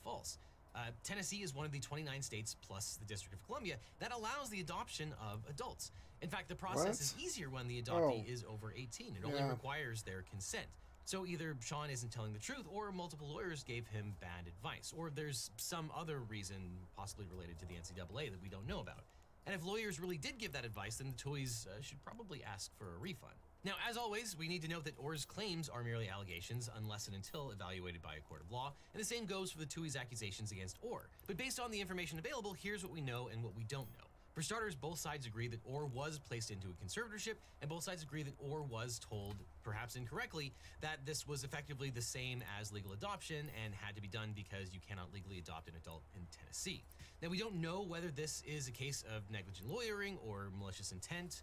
false. Tennessee is one of the 29 states, plus the District of Columbia, that allows the adoption of adults. In fact, the process is easier when the adoptee is over 18. It only requires their consent. So either Sean isn't telling the truth, or multiple lawyers gave him bad advice, or there's some other reason possibly related to the NCAA that we don't know about. And if lawyers really did give that advice, then the Tuohys should probably ask for a refund. Now, as always, we need to note that Orr's claims are merely allegations unless and until evaluated by a court of law, and the same goes for the Tuohys' accusations against Orr. But based on the information available, here's what we know and what we don't know. For starters, both sides agree that Orr was placed into a conservatorship, and both sides agree that Orr was told, perhaps incorrectly, that this was effectively the same as legal adoption and had to be done because you cannot legally adopt an adult in Tennessee. Now, we don't know whether this is a case of negligent lawyering or malicious intent,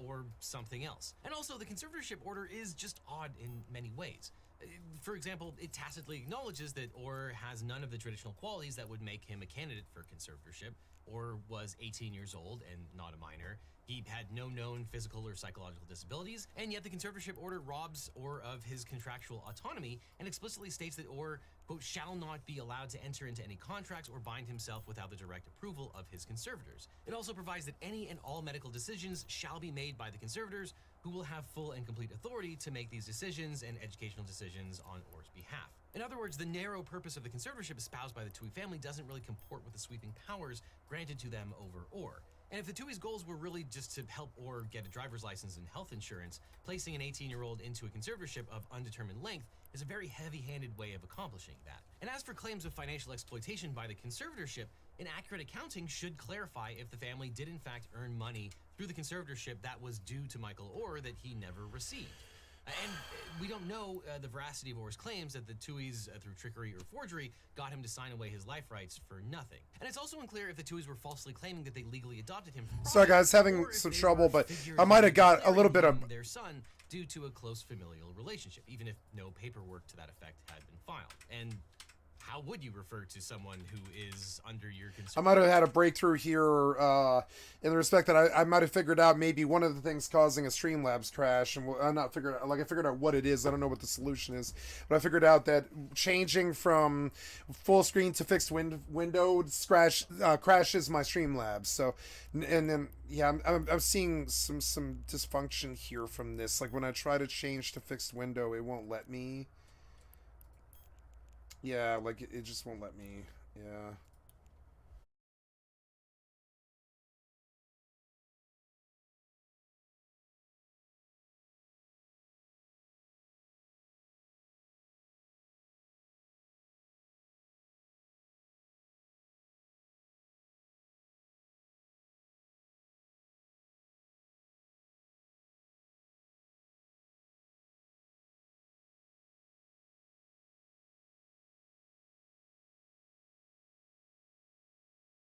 or something else. And also, the conservatorship order is just odd in many ways. For example, it tacitly acknowledges that Orr has none of the traditional qualities that would make him a candidate for conservatorship. Orr was 18 years old and not a minor. He had no known physical or psychological disabilities, and yet the conservatorship order robs Orr of his contractual autonomy and explicitly states that Orr, quote, shall not be allowed to enter into any contracts or bind himself without the direct approval of his conservators. It also provides that any and all medical decisions shall be made by the conservators, who will have full and complete authority to make these decisions and educational decisions on Orr's behalf. In other words, the narrow purpose of the conservatorship espoused by the Tuohy family doesn't really comport with the sweeping powers granted to them over Orr. And if the Tuohy's goals were really just to help Orr get a driver's license and health insurance, placing an 18-year-old into a conservatorship of undetermined length is a very heavy-handed way of accomplishing that. And as for claims of financial exploitation by the conservatorship, an accurate accounting should clarify if the family did in fact earn money through the conservatorship that was due to Michael Orr that he never received. And we don't know the veracity of Orr's claims that the Tuohys, through trickery or forgery, got him to sign away his life rights for nothing. And it's also unclear if the Tuohys were falsely claiming that they legally adopted him from Sorry guys, having some trouble, but I might have got a little bit of their son due to a close familial relationship, even if no paperwork to that effect had been filed. And how would you refer to someone who is under your concern? I might have had a breakthrough here in the respect that I might have figured out maybe one of the things causing a Streamlabs crash, and I figured out what it is. I don't know what the solution is, but I figured out that changing from full screen to fixed window crashes my Streamlabs. So, and then yeah, I'm seeing some dysfunction here from this. Like when I try to change to fixed window, it won't let me. Yeah, like it just won't let me. Yeah.